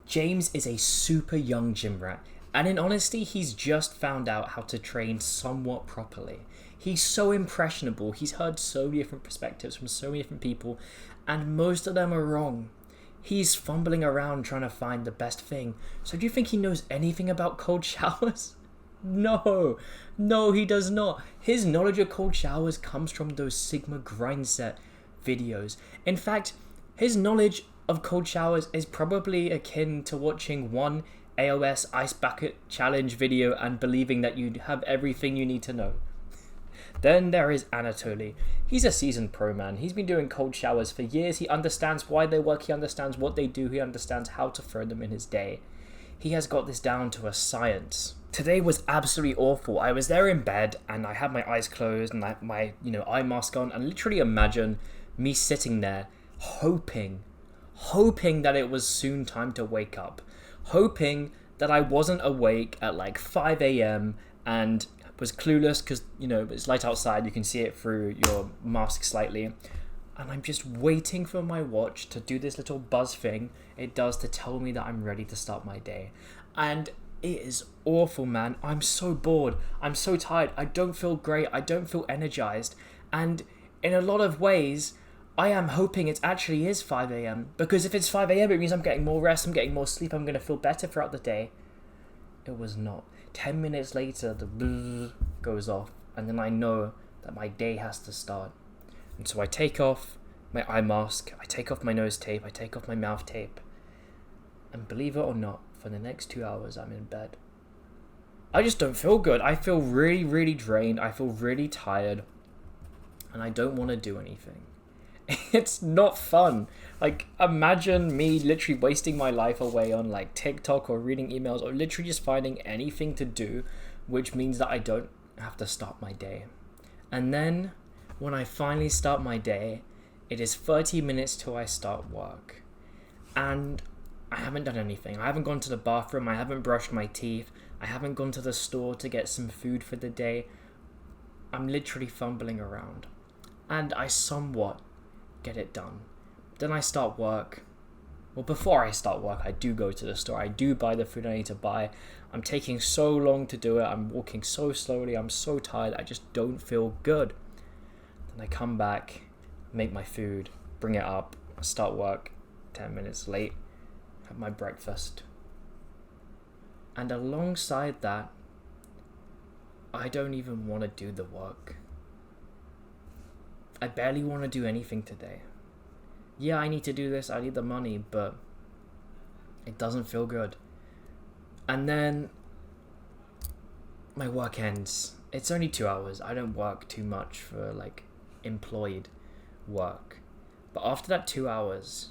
James is a super young gym rat, and in honesty, he's just found out how to train somewhat properly. He's so impressionable, he's heard so many different perspectives from so many different people, and most of them are wrong. He's fumbling around trying to find the best thing. So do you think he knows anything about cold showers? No, he does not. His knowledge of cold showers comes from those Sigma grind set videos. In fact, his knowledge of cold showers is probably akin to watching one AOS Ice Bucket Challenge video and believing that you have everything you need to know. Then there is Anatoly. He's a seasoned pro man. He's been doing cold showers for years. He understands why they work. He understands what they do. He understands how to throw them in his day. He has got this down to a science. Today was absolutely awful. I was there in bed and I had my eyes closed and my eye mask on, and literally imagine me sitting there hoping that it was soon time to wake up. Hoping that I wasn't awake at like 5 a.m. and was clueless because, it's light outside. You can see it through your mask slightly. And I'm just waiting for my watch to do this little buzz thing it does to tell me that I'm ready to start my day. And it is awful, man. I'm so bored. I'm so tired. I don't feel great. I don't feel energized. And in a lot of ways, I am hoping it actually is 5 a.m. Because if it's 5 a.m, it means I'm getting more rest, I'm getting more sleep, I'm going to feel better throughout the day. It was not. 10 minutes later, the bzzz goes off, and then I know that my day has to start. And so I take off my eye mask, I take off my nose tape, I take off my mouth tape, and believe it or not, for the next 2 hours I'm in bed. I just don't feel good. I feel really, really drained. I feel really tired, and I don't want to do anything. It's not fun. Like, imagine me literally wasting my life away on like TikTok or reading emails or literally just finding anything to do, which means that I don't have to start my day. And then when I finally start my day, it is 30 minutes till I start work. And I haven't done anything. I haven't gone to the bathroom. I haven't brushed my teeth. I haven't gone to the store to get some food for the day. I'm literally fumbling around. And I somewhat get it done. Then I start work. Well, before I start work, I do go to the store. I do buy the food I need to buy. I'm taking so long to do it. I'm walking so slowly. I'm so tired. I just don't feel good. Then I come back, make my food, bring it up, start work 10 minutes late, have my breakfast. And alongside that, I don't even want to do the work. I barely want to do anything today. Yeah, I need to do this, I need the money, but it doesn't feel good. And then my work ends. It's only 2 hours. I don't work too much for like employed work. But after that 2 hours,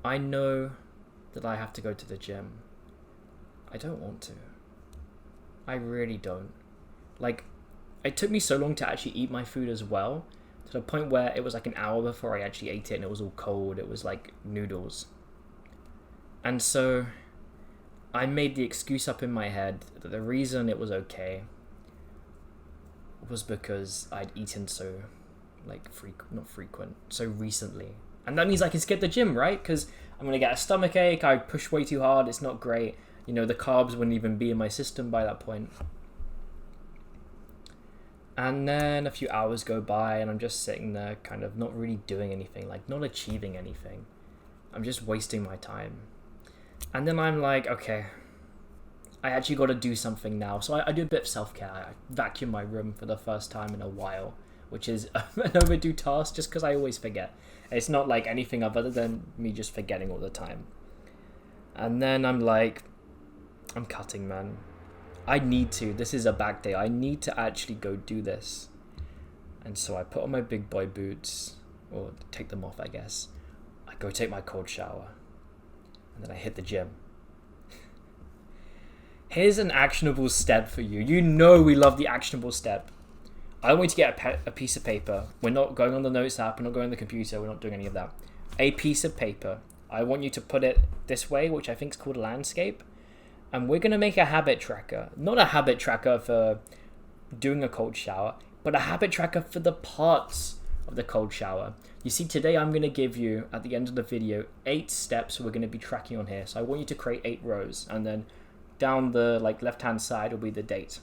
I know that I have to go to the gym. I don't want to. I really don't. Like, it took me so long to actually eat my food as well, to the point where it was like an hour before I actually ate it and it was all cold. It was like noodles. And so I made the excuse up in my head that the reason it was okay was because I'd eaten so so recently. And that means I can skip the gym, right? Because I'm going to get a stomach ache. I push way too hard. It's not great. The carbs wouldn't even be in my system by that point. And then a few hours go by and I'm just sitting there kind of not really doing anything, like not achieving anything. I'm just wasting my time. And then I'm like, okay, I actually got to do something now. So I do a bit of self-care. I vacuum my room for the first time in a while, which is an overdue task just because I always forget. It's not like anything other than me just forgetting all the time. And then I'm like, I'm cutting, man. I need to. This is a back day. I need to actually go do this. And so I put on my big boy boots, or take them off, I guess. I go take my cold shower. And then I hit the gym. Here's an actionable step for you. You know we love the actionable step. I want you to get a piece of paper. We're not going on the notes app. We're not going on the computer. We're not doing any of that. A piece of paper. I want you to put it this way, which I think is called landscape. And we're going to make a habit tracker. Not a habit tracker for doing a cold shower, but a habit tracker for the parts of the cold shower. You see, today I'm going to give you, at the end of the video, 8 steps we're going to be tracking on here. So I want you to create 8 rows, and then down the left-hand side will be the date.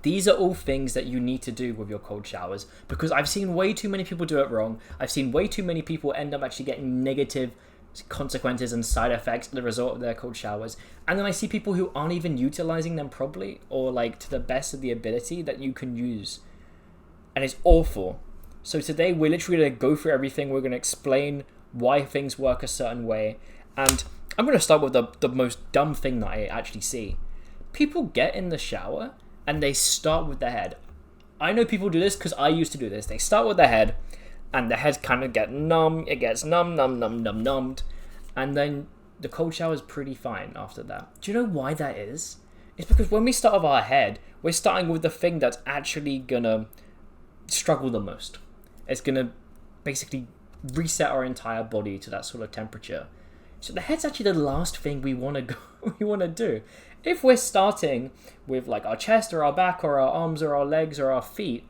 These are all things that you need to do with your cold showers, because I've seen way too many people do it wrong. I've seen way too many people end up actually getting negative consequences and side effects as a result of their cold showers. And then I see people who aren't even utilizing them properly, or to the best of the ability that you can use. And it's awful. So today we're literally going to go through everything. We're going to explain why things work a certain way. And I'm going to start with the most dumb thing that I actually see. People get in the shower and they start with the head. I know people do this because I used to do this. They start with the head, and the head kind of get numb. It gets numbed. And then the cold shower is pretty fine after that. Do you know why that is? It's because when we start with our head, we're starting with the thing that's actually going to struggle the most. It's going to basically reset our entire body to that sort of temperature. So the head's actually the last thing we want to do. If we're starting with our chest or our back or our arms or our legs or our feet,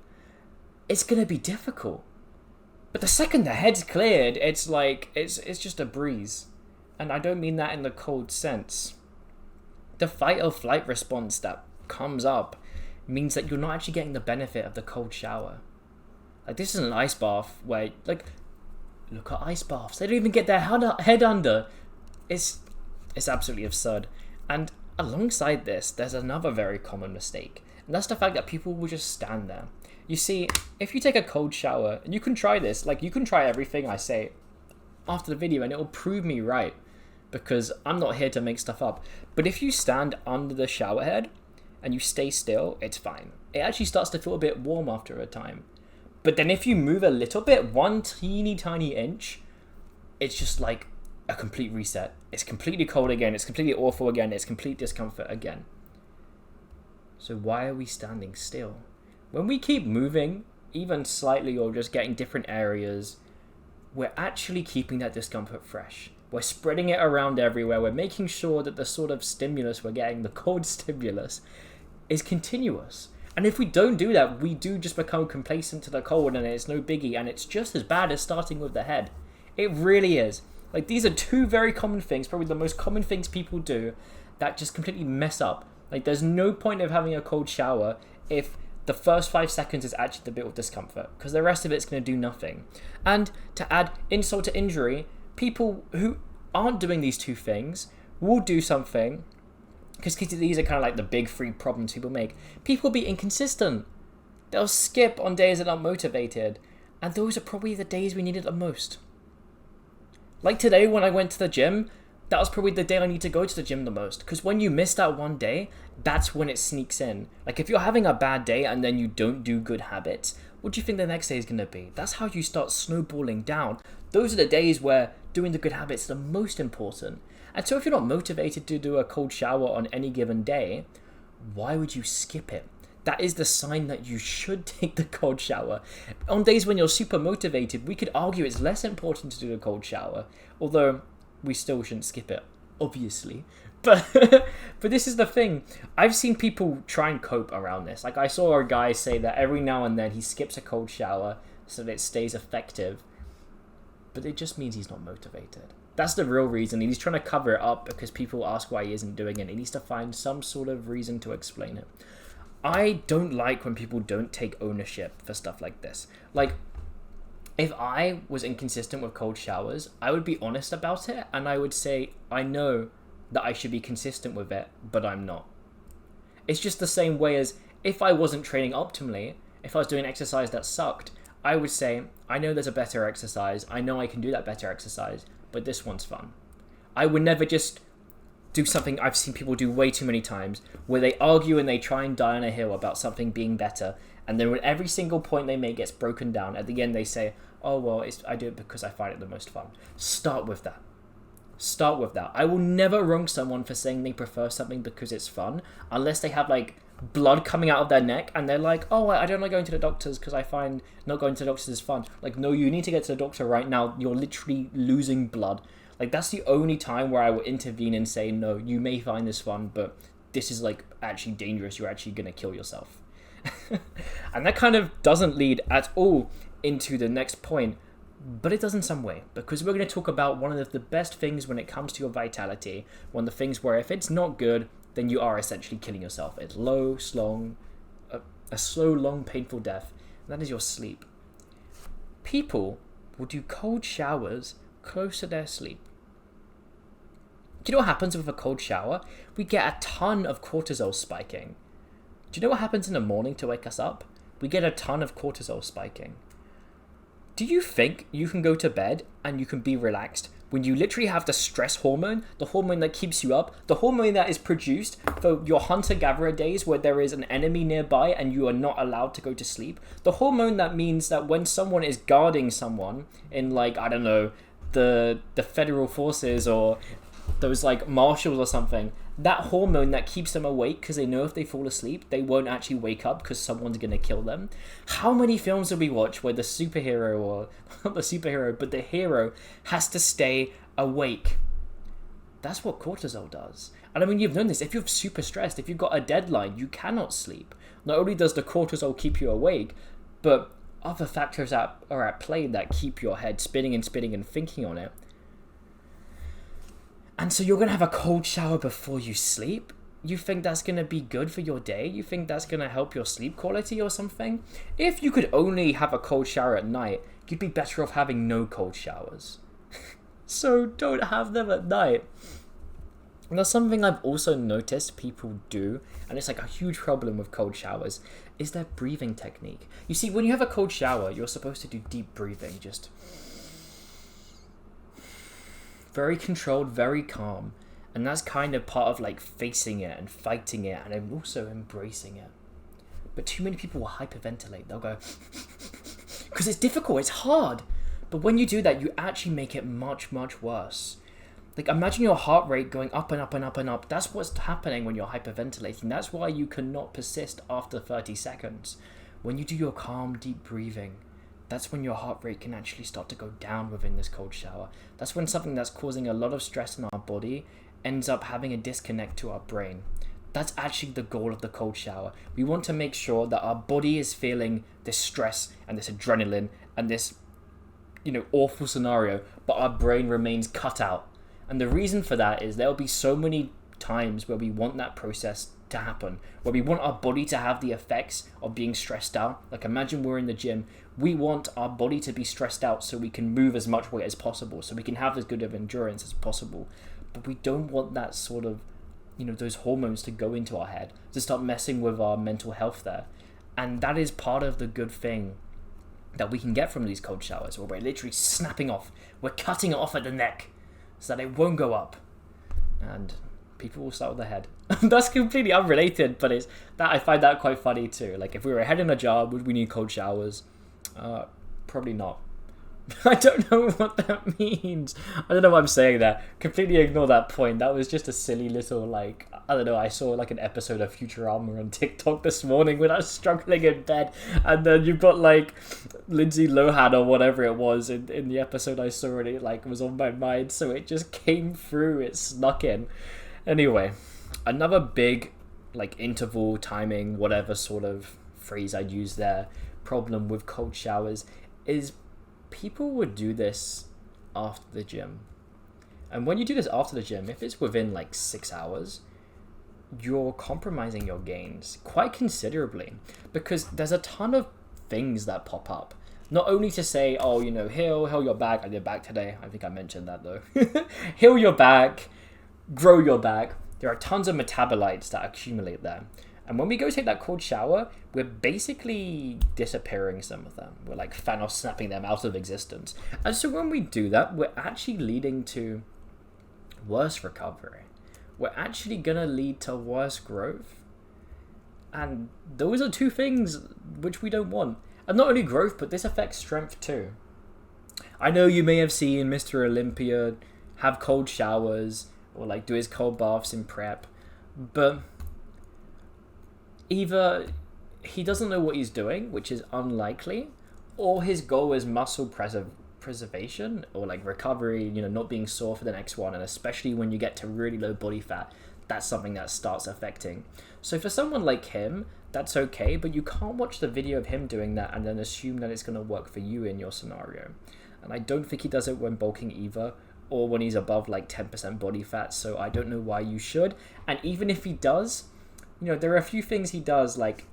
it's going to be difficult. But the second the head's cleared, it's just a breeze. And I don't mean that in the cold sense. The fight or flight response that comes up means that you're not actually getting the benefit of the cold shower. This is an ice bath where, look at ice baths. They don't even get their head under. It's absolutely absurd. And alongside this, there's another very common mistake. And that's the fact that people will just stand there. You see, if you take a cold shower, and you can try this, you can try everything I say after the video and it will prove me right, because I'm not here to make stuff up. But if you stand under the shower head and you stay still, it's fine. It actually starts to feel a bit warm after a time. But then if you move a little bit, one teeny tiny inch, it's just a complete reset. It's completely cold again. It's completely awful again. It's complete discomfort again. So why are we standing still? When we keep moving, even slightly, or just getting different areas, we're actually keeping that discomfort fresh. We're spreading it around everywhere. We're making sure that the sort of stimulus we're getting, the cold stimulus, is continuous. And if we don't do that, we do just become complacent to the cold, and it's no biggie, and it's just as bad as starting with the head. It really is. These are 2 very common things, probably the most common things people do, that just completely mess up. There's no point of having a cold shower if the first 5 seconds is actually the bit of discomfort, because the rest of it's going to do nothing. And to add insult to injury, people who aren't doing these 2 things will do something, because these are kind of the big 3 problems people make. People will be inconsistent. They'll skip on days they're not motivated. And those are probably the days we need it the most. Today when I went to the gym, that was probably the day I need to go to the gym the most. Because when you miss that one day, that's when it sneaks in. If you're having a bad day and then you don't do good habits, what do you think the next day is going to be? That's how you start snowballing down. Those are the days where doing the good habits is the most important. And so if you're not motivated to do a cold shower on any given day, why would you skip it? That is the sign that you should take the cold shower. On days when you're super motivated, we could argue it's less important to do a cold shower, although we still shouldn't skip it, obviously. But this is the thing. I've seen people try and cope around this. I saw a guy say that every now and then he skips a cold shower so that it stays effective. But it just means he's not motivated. That's the real reason. He's trying to cover it up because people ask why he isn't doing it. He needs to find some sort of reason to explain it. I don't like when people don't take ownership for stuff like this. If I was inconsistent with cold showers, I would be honest about it, and I would say, I know that I should be consistent with it, but I'm not. It's just the same way as if I wasn't training optimally, if I was doing exercise that sucked, I would say, I know there's a better exercise, I know I can do that better exercise, but this one's fun. I would never just do something I've seen people do way too many times, where they argue and they try and die on a hill about something being better, and then when every single point they make gets broken down, at the end they say, oh well, I do it because I find it the most fun. Start with that. I will never wrong someone for saying they prefer something because it's fun, unless they have blood coming out of their neck and they're like, oh, I don't like going to the doctors because I find not going to the doctors is fun. No, you need to get to the doctor right now. You're literally losing blood. That's the only time where I will intervene and say, no, you may find this fun, but this is actually dangerous. You're actually going to kill yourself. And that kind of doesn't lead at all into the next point, but it does in some way, because we're going to talk about one of the best things when it comes to your vitality, one of the things where if it's not good, then you are essentially killing yourself. It's a slow, long, painful death, and that is your sleep. People will do cold showers close to their sleep. Do you know what happens with a cold shower? We get a ton of cortisol spiking. Do you know what happens in the morning to wake us up? We get a ton of cortisol spiking. Do you think you can go to bed and you can be relaxed when you literally have the stress hormone, the hormone that keeps you up, the hormone that is produced for your hunter-gatherer days where there is an enemy nearby and you are not allowed to go to sleep? The hormone that means that when someone is guarding someone in, like, I don't know, the federal forces or those like marshals or something, that hormone that keeps them awake because they know if they fall asleep they won't actually wake up because someone's going to kill them. How many films do we watch where the superhero, or not the superhero but the hero, has to stay awake? That's what cortisol does. And I mean, you've known this. If you're super stressed, if you've got a deadline, you cannot sleep. Not only does the cortisol keep you awake, but other factors are at play that keep your head spinning and thinking on it. And so you're going to have a cold shower before you sleep? You think that's going to be good for your day? You think that's going to help your sleep quality or something? If you could only have a cold shower at night, you'd be better off having no cold showers. So don't have them at night. And there's something I've also noticed people do, and it's like a huge problem with cold showers, is their breathing technique. You see, when you have a cold shower, you're supposed to do deep breathing, just very controlled, very calm, and that's kind of part of like facing it and fighting it and also embracing it. But too many people will hyperventilate. They'll go because it's difficult, it's hard, but when you do that you actually make it much worse. Like, imagine your heart rate going up and up and up and up. That's what's happening when you're hyperventilating. That's why you cannot persist after 30 seconds. When you do your calm, deep breathing, that's when your heart rate can actually start to go down within this cold shower. That's when something that's causing a lot of stress in our body ends up having a disconnect to our brain. That's actually the goal of the cold shower. We want to make sure that our body is feeling this stress and this adrenaline and this, awful scenario, but our brain remains cut out. And the reason for that is there'll be so many times where we want that process to happen, where we want our body to have the effects of being stressed out. Like, imagine we're in the gym. We want our body to be stressed out so we can move as much weight as possible, so we can have as good of endurance as possible. But we don't want that sort of, those hormones to go into our head, to start messing with our mental health there. And that is part of the good thing that we can get from these cold showers, where we're literally snapping off. We're cutting it off at the neck so that it won't go up. And people will start with the head. That's completely unrelated, but it's that I find that quite funny too. Like, if we were a head in a jar, would we need cold showers? Probably not. I don't know what that means. I don't know why I'm saying that. Completely ignore that point. That was just a silly little, like, I don't know, I saw like an episode of Futurama on TikTok this morning when I was struggling in bed, and then you've got like Lindsay Lohan or whatever it was in the episode I saw, and it like was on my mind, so it just came through, it snuck in. Anyway, another big like interval timing, whatever sort of phrase I'd use there, problem with cold showers is people would do this after the gym. And when you do this after the gym, if it's within like 6 hours, you're compromising your gains quite considerably, because there's a ton of things that pop up. Not only to say, oh, heal your back. I did back today. I think I mentioned that though. Heal your back, grow your back. There are tons of metabolites that accumulate there. And when we go take that cold shower, we're basically disappearing some of them. We're like Thanos snapping them out of existence. And so when we do that, we're actually leading to worse recovery. We're actually going to lead to worse growth. And those are two things which we don't want. And not only growth, but this affects strength too. I know you may have seen Mr. Olympia have cold showers or like do his cold baths in prep, but either he doesn't know what he's doing, which is unlikely, or his goal is muscle preservation or like recovery, not being sore for the next one. And especially when you get to really low body fat, that's something that starts affecting. So for someone like him, that's okay, but you can't watch the video of him doing that and then assume that it's going to work for you in your scenario. And I don't think he does it when bulking either, or when he's above like 10% body fat, so I don't know why you should. And even if he does, there are a few things he does, like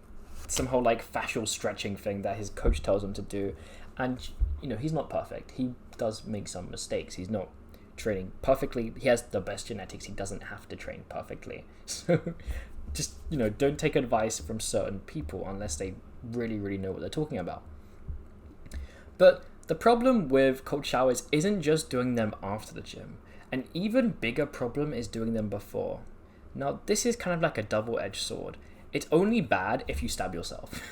some whole like fascial stretching thing that his coach tells him to do, and he's not perfect. He does make some mistakes. He's not training perfectly. He has the best genetics. He doesn't have to train perfectly. So just don't take advice from certain people unless they really, really know what they're talking about. But the problem with cold showers isn't just doing them after the gym. An even bigger problem is doing them before. Now, this is kind of like a double-edged sword. It's only bad if you stab yourself.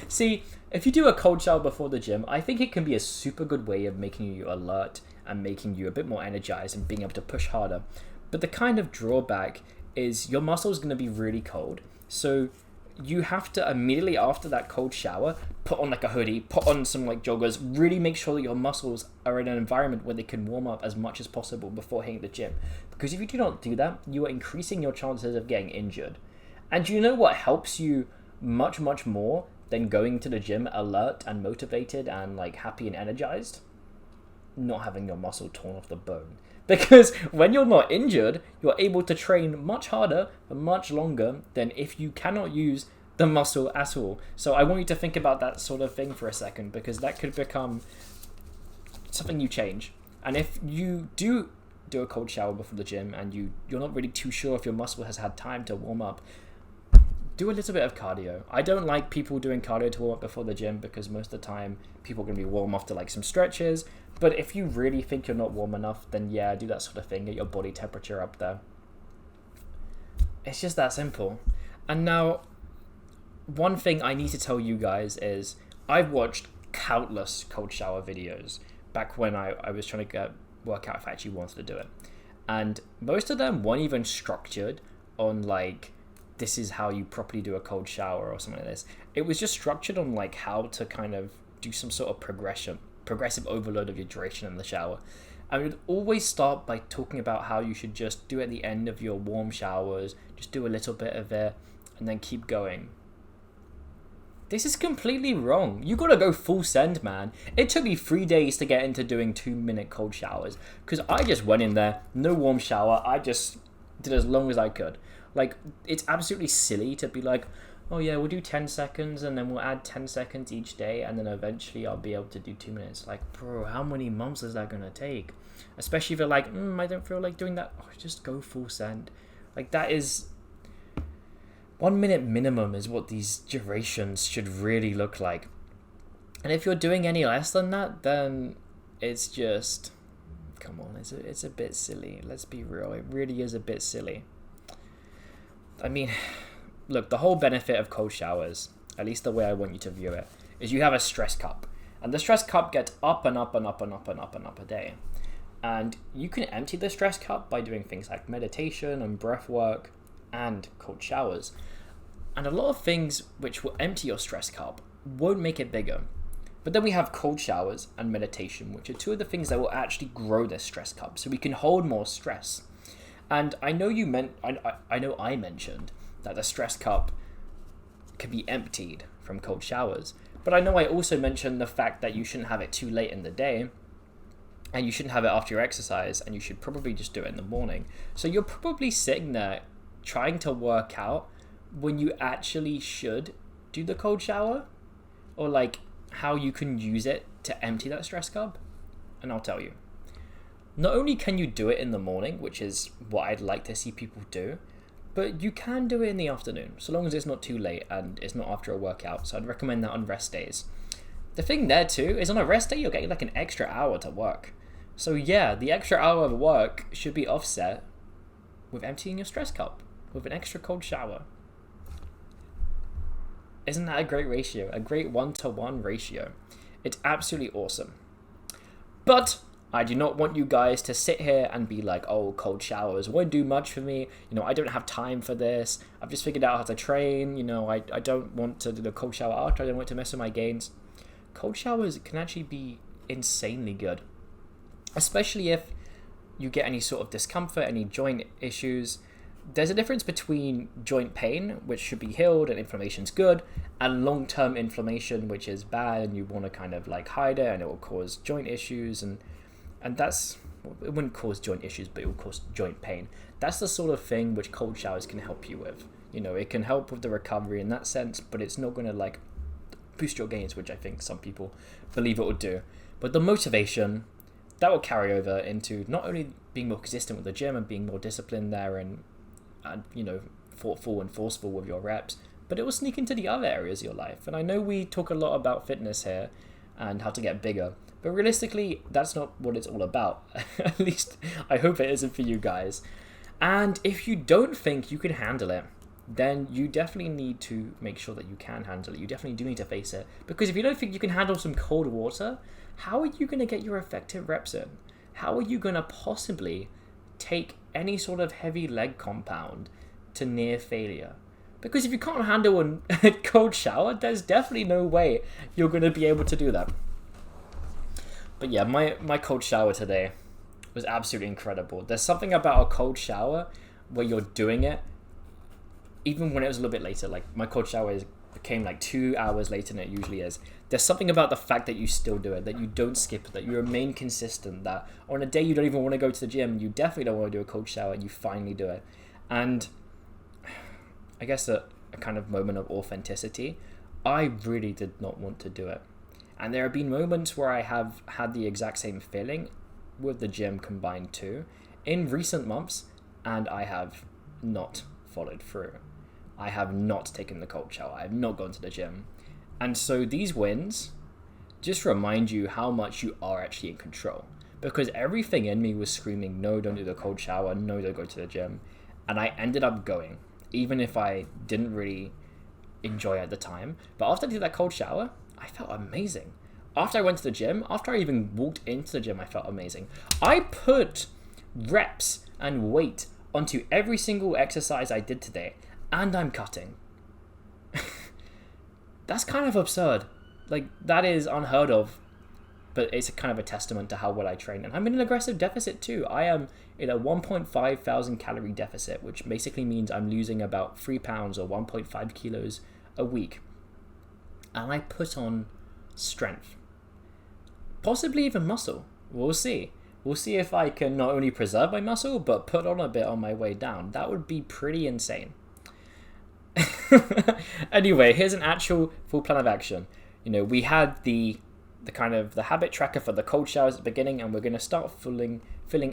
See, if you do a cold shower before the gym, I think it can be a super good way of making you alert and making you a bit more energized and being able to push harder. But the kind of drawback is your muscle's going to be really cold. So you have to immediately after that cold shower, put on like a hoodie, put on some like joggers, really make sure that your muscles are in an environment where they can warm up as much as possible before hitting the gym. Because if you do not do that, you are increasing your chances of getting injured. And you know what helps you much, much more than going to the gym alert and motivated and like happy and energized? Not having your muscle torn off the bone. Because when you're not injured, you're able to train much harder for much longer than if you cannot use the muscle at all. So I want you to think about that sort of thing for a second, because that could become something you change. And if you do a cold shower before the gym and you're not really too sure if your muscle has had time to warm up, do a little bit of cardio. I don't like people doing cardio to warm up before the gym, because most of the time people are going to be warm after like some stretches. But if you really think you're not warm enough, then yeah, do that sort of thing. Get your body temperature up there. It's just that simple. And now, one thing I need to tell you guys is I've watched countless cold shower videos back when I was trying to work out if I actually wanted to do it. And most of them weren't even structured on like, this is how you properly do a cold shower or something like this. It was just structured on like how to kind of do some sort of progressive overload of your duration in the shower. I would always start by talking about how you should just do at the end of your warm showers, just do a little bit of it and then keep going. This is completely wrong. You gotta go full send, man. It took me 3 days to get into doing 2-minute cold showers, because I just went in there, no warm shower, I just did as long as I could. Like, it's absolutely silly to be like, oh yeah, we'll do 10 seconds and then we'll add 10 seconds each day and then eventually I'll be able to do 2 minutes. Like, bro, how many months is that going to take? Especially if you're like, I don't feel like doing that. Oh, just go full send. Like, that is 1 minute minimum is what these durations should really look like. And if you're doing any less than that, then it's just, come on, it's a bit silly. Let's be real. It really is a bit silly. I mean, look, the whole benefit of cold showers, at least the way I want you to view it, is you have a stress cup. And the stress cup gets up and up and up and up and up and up a day. And you can empty the stress cup by doing things like meditation and breath work and cold showers. And a lot of things which will empty your stress cup won't make it bigger. But then we have cold showers and meditation, which are two of the things that will actually grow this stress cup, so we can hold more stress. And I know I mentioned that the stress cup can be emptied from cold showers. But I know I also mentioned the fact that you shouldn't have it too late in the day, and you shouldn't have it after your exercise, and you should probably just do it in the morning. So you're probably sitting there trying to work out when you actually should do the cold shower, or like how you can use it to empty that stress cup. And I'll tell you. Not only can you do it in the morning, which is what I'd like to see people do, but you can do it in the afternoon, so long as it's not too late and it's not after a workout. So I'd recommend that on rest days. The thing there too is on a rest day, you're getting like an extra hour to work. So yeah, the extra hour of work should be offset with emptying your stress cup, with an extra cold shower. Isn't that a great ratio? A great 1-to-1 ratio. It's absolutely awesome. But I do not want you guys to sit here and be like, oh, cold showers won't do much for me. I don't have time for this. I've just figured out how to train. I don't want to do the cold shower after. I don't want to mess with my gains. Cold showers can actually be insanely good. Especially if you get any sort of discomfort, any joint issues, there's a difference between joint pain, which should be healed and inflammation's good, and long-term inflammation, which is bad and you want to kind of like hide it and it will cause joint issues, and that's, it wouldn't cause joint issues, but it will cause joint pain. That's the sort of thing which cold showers can help you with. You know, it can help with the recovery in that sense, but it's not going to like boost your gains, which I think some people believe it will do. But the motivation, that will carry over into not only being more consistent with the gym and being more disciplined there and you know, thoughtful and forceful with your reps, but it will sneak into the other areas of your life. And I know we talk a lot about fitness here and how to get bigger, but realistically, that's not what it's all about. At least I hope it isn't for you guys. And if you don't think you can handle it, then you definitely need to make sure that you can handle it. You definitely do need to face it. Because if you don't think you can handle some cold water, how are you going to get your effective reps in? How are you going to possibly take any sort of heavy leg compound to near failure? Because if you can't handle a cold shower, there's definitely no way you're going to be able to do that. But yeah, my cold shower today was absolutely incredible. There's something about a cold shower where you're doing it, even when it was a little bit later. Like my cold shower became like 2 hours later than it usually is. There's something about the fact that you still do it, that you don't skip it, that you remain consistent, that on a day you don't even want to go to the gym, you definitely don't want to do a cold shower, and you finally do it. And I guess a kind of moment of authenticity, I really did not want to do it. And there have been moments where I have had the exact same feeling with the gym combined too in recent months, and I have not followed through. I have not taken the cold shower. I have not gone to the gym. And so these wins just remind you how much you are actually in control. Because everything in me was screaming, no, don't do the cold shower, no, don't go to the gym. And I ended up going, even if I didn't really enjoy it at the time. But after I did that cold shower, I felt amazing. After I went to the gym, after I even walked into the gym, I felt amazing. I put reps and weight onto every single exercise I did today, and I'm cutting. That's kind of absurd. Like, that is unheard of, but it's a kind of a testament to how well I train. And I'm in an aggressive deficit too. I am in a 1.5 thousand calorie deficit, which basically means I'm losing about 3 pounds or 1.5 kilos a week. And I put on strength. Possibly even muscle. We'll see. We'll see if I can not only preserve my muscle, but put on a bit on my way down. That would be pretty insane. Anyway, here's an actual full plan of action. You know, we had the kind of the habit tracker for the cold showers at the beginning, and we're going to start filling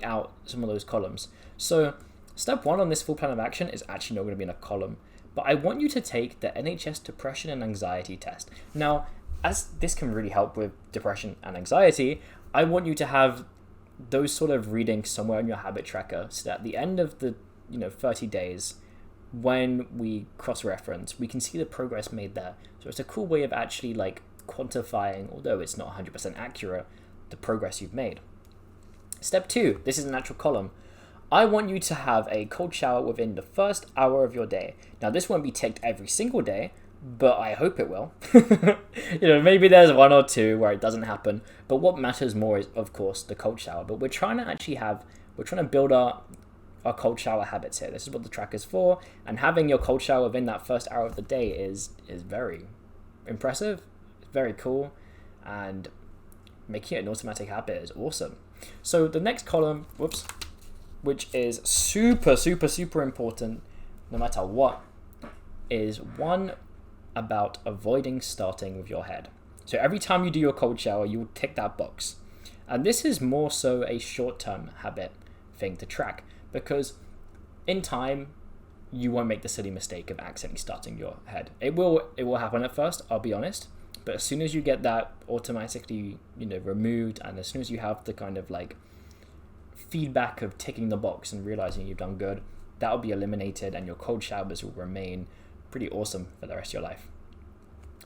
out some of those columns. So step 1 on this full plan of action is actually not going to be in a column, but I want you to take the NHS depression and anxiety test. Now, as this can really help with depression and anxiety, I want you to have those sort of readings somewhere in your habit tracker, so that at the end of the 30 days, when we cross-reference, we can see the progress made there. So it's a cool way of actually like quantifying, although it's not 100% accurate, the progress you've made. Step 2, this is an actual column. I want you to have a cold shower within the first hour of your day. Now, this won't be ticked every single day, but I hope it will. Maybe there's 1 or 2 where it doesn't happen, but what matters more is, of course, the cold shower. But we're trying to build our cold shower habits here. This is what the tracker's for, and having your cold shower within that first hour of the day is very impressive, very cool, and making it an automatic habit is awesome. So the next column, which is super, super, super important, no matter what, is one about avoiding starting with your head. So every time you do your cold shower, you'll tick that box. And this is more so a short-term habit thing to track, because in time, you won't make the silly mistake of accidentally starting your head. It will happen at first, I'll be honest, but as soon as you get that automatically, removed, and as soon as you have the kind of like feedback of ticking the box and realizing you've done good, that will be eliminated, and your cold showers will remain pretty awesome for the rest of your life.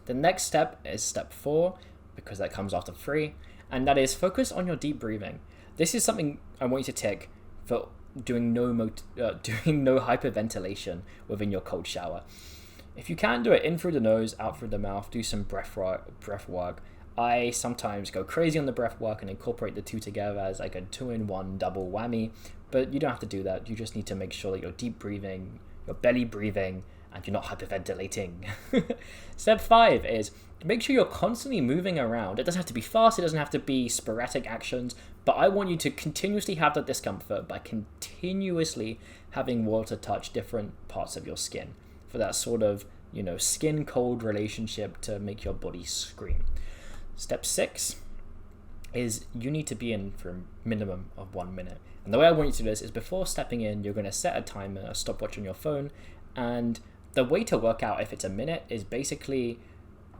The next step is step 4, because that comes after 3, and that is focus on your deep breathing. This is something I want you to tick for doing no hyperventilation within your cold shower. If you can do it in through the nose, out through the mouth, do some breath work. I sometimes go crazy on the breath work and incorporate the two together as like a 2-in-1 double whammy, but you don't have to do that. You just need to make sure that you're deep breathing, you're belly breathing, and you're not hyperventilating. Step 5 is make sure you're constantly moving around. It doesn't have to be fast, it doesn't have to be sporadic actions, but I want you to continuously have that discomfort by continuously having water touch different parts of your skin for that sort of, skin cold relationship to make your body scream. Step 6 is you need to be in for a minimum of 1 minute. And the way I want you to do this is before stepping in, you're going to set a timer, a stopwatch on your phone, and the way to work out if it's a minute is basically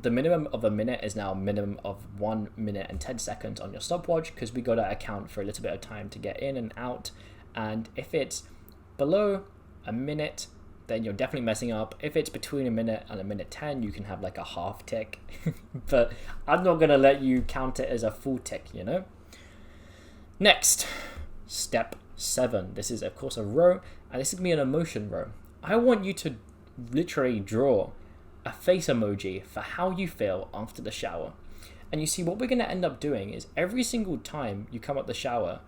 the minimum of a minute is now a minimum of 1 minute and 10 seconds on your stopwatch, because we got to account for a little bit of time to get in and out. And if it's below a minute, then you're definitely messing up. If it's between a minute and a minute 10, you can have like a half tick. But I'm not going to let you count it as a full tick, Next, step 7. This is, of course, a row, and this is going to be an emotion row. I want you to literally draw a face emoji for how you feel after the shower. And you see, what we're going to end up doing is every single time you come out the shower,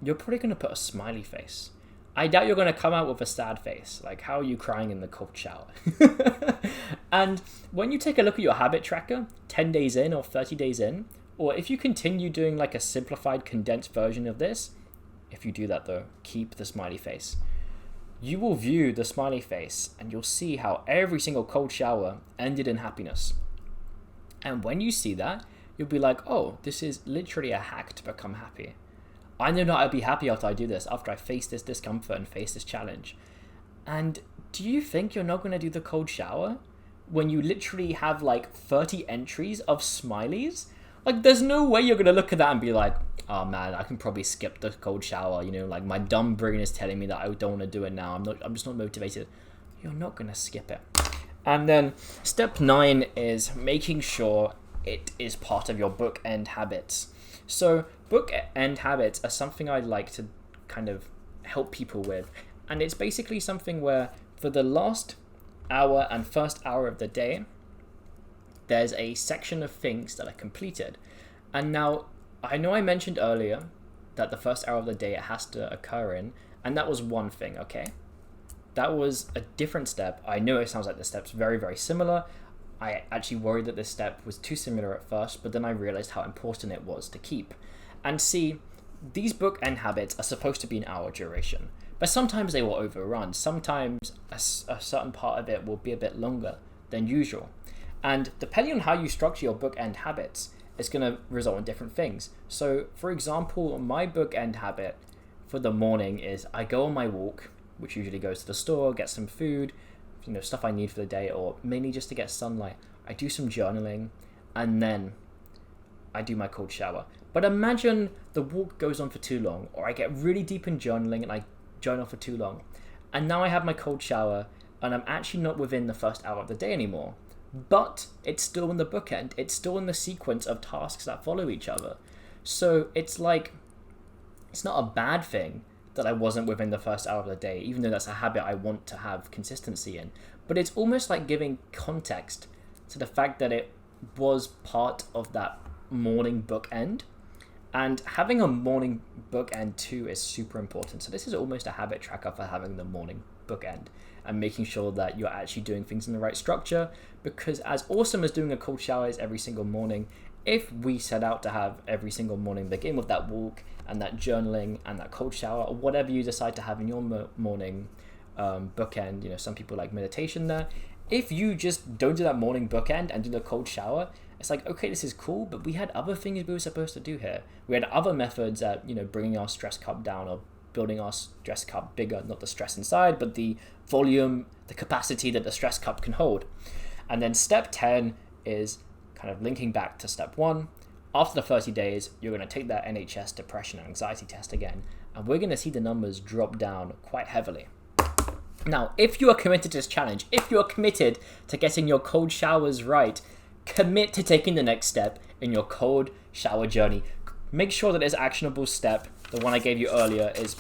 you're probably going to put a smiley face. I doubt you're going to come out with a sad face. Like, how are you crying in the cold shower? And when you take a look at your habit tracker, 10 days in or 30 days in, or if you continue doing like a simplified, condensed version of this, if you do that though, keep the smiley face. You will view the smiley face and you'll see how every single cold shower ended in happiness. And when you see that, you'll be like, oh, this is literally a hack to become happy. I know that I'll be happy after I do this, after I face this discomfort and face this challenge. And do you think you're not going to do the cold shower when you literally have like 30 entries of smileys? Like, there's no way you're going to look at that and be like, oh man, I can probably skip the cold shower. Like my dumb brain is telling me that I don't want to do it now. I'm just not motivated. You're not going to skip it. And then step 9 is making sure it is part of your bookend habits. So bookend habits are something I like to kind of help people with. And it's basically something where for the last hour and first hour of the day, there's a section of things that are completed. And now, I know I mentioned earlier that the first hour of the day it has to occur in, and that was one thing, okay? That was a different step. I know it sounds like the step's very, very similar. I actually worried that this step was too similar at first, but then I realized how important it was to keep. And see, these bookend habits are supposed to be an hour duration, but sometimes they will overrun. Sometimes a certain part of it will be a bit longer than usual. And depending on how you structure your bookend habits, it's going to result in different things. So, for example, my bookend habit for the morning is I go on my walk, which usually goes to the store, get some food, stuff I need for the day, or mainly just to get sunlight. I do some journaling, and then I do my cold shower. But imagine the walk goes on for too long, or I get really deep in journaling and I journal for too long. And now I have my cold shower, and I'm actually not within the first hour of the day anymore. But it's still in the bookend. It's still in the sequence of tasks that follow each other. So it's like, it's not a bad thing that I wasn't within the first hour of the day, even though that's a habit I want to have consistency in. But it's almost like giving context to the fact that it was part of that morning bookend. And having a morning bookend too is super important. So this is almost a habit tracker for having the morning bookend and making sure that you're actually doing things in the right structure. Because as awesome as doing a cold shower is every single morning, if we set out to have every single morning begin with that walk and that journaling and that cold shower, or whatever you decide to have in your morning bookend, some people like meditation there. If you just don't do that morning bookend and do the cold shower, it's like, okay, this is cool, but we had other things we were supposed to do here. We had other methods at, bringing our stress cup down or building our stress cup bigger, not the stress inside, but the volume, the capacity that the stress cup can hold. And then step 10 is kind of linking back to step 1. After the 30 days, you're going to take that NHS depression and anxiety test again, and we're going to see the numbers drop down quite heavily. Now, if you are committed to this challenge, if you are committed to getting your cold showers right, commit to taking the next step in your cold shower journey. Make sure that this actionable step, the one I gave you earlier, is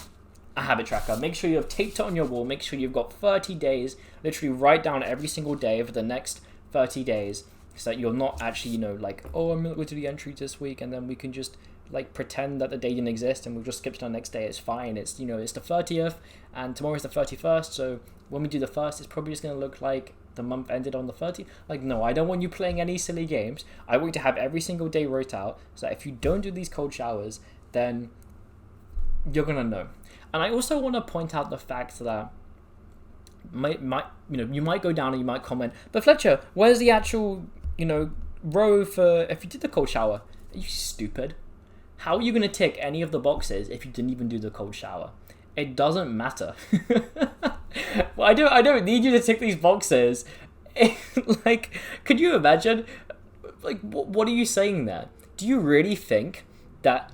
a habit tracker. Make sure you have taped it on your wall. Make sure you've got 30 days, literally write down every single day for the next 30 days. so that you're not actually, like, oh, I'm gonna go to the entry this week, and then we can just like pretend that the day didn't exist and we'll just skip to the next day. It's fine. It's, it's the 30th and tomorrow is the 31st, so when we do the first, it's probably just going to look like the month ended on the 30th. Like, no, I don't want you playing any silly games. I want you to have every single day wrote out, so that if you don't do these cold showers, then you're going to know. And I also want to point out the fact that you might go down and you might comment, but Fletcher, where's the actual, row for if you did the cold shower? Are you stupid? How are you going to tick any of the boxes if you didn't even do the cold shower? It doesn't matter. Well, I don't need you to tick these boxes. Like, could you imagine? Like, what are you saying there? Do you really think that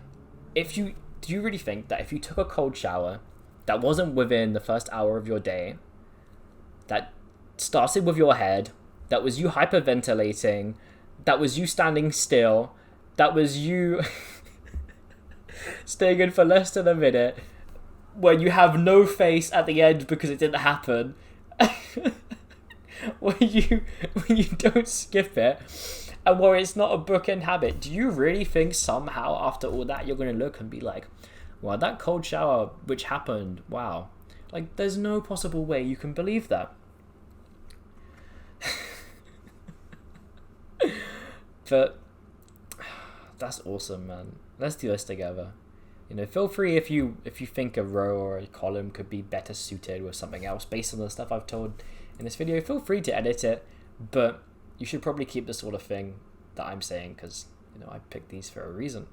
if you took a cold shower that wasn't within the first hour of your day, that started with your head, that was you hyperventilating, that was you standing still, that was you staying in for less than a minute, where you have no face at the end because it didn't happen, where you don't skip it, and where it's not a bookend habit, do you really think somehow after all that you're going to look and be like, wow, that cold shower which happened, wow. Like, there's no possible way you can believe that. But that's awesome, man. Let's do this together. Feel free if you think a row or a column could be better suited with something else based on the stuff I've told in this video. Feel free to edit it, but you should probably keep the sort of thing that I'm saying, because I picked these for a reason.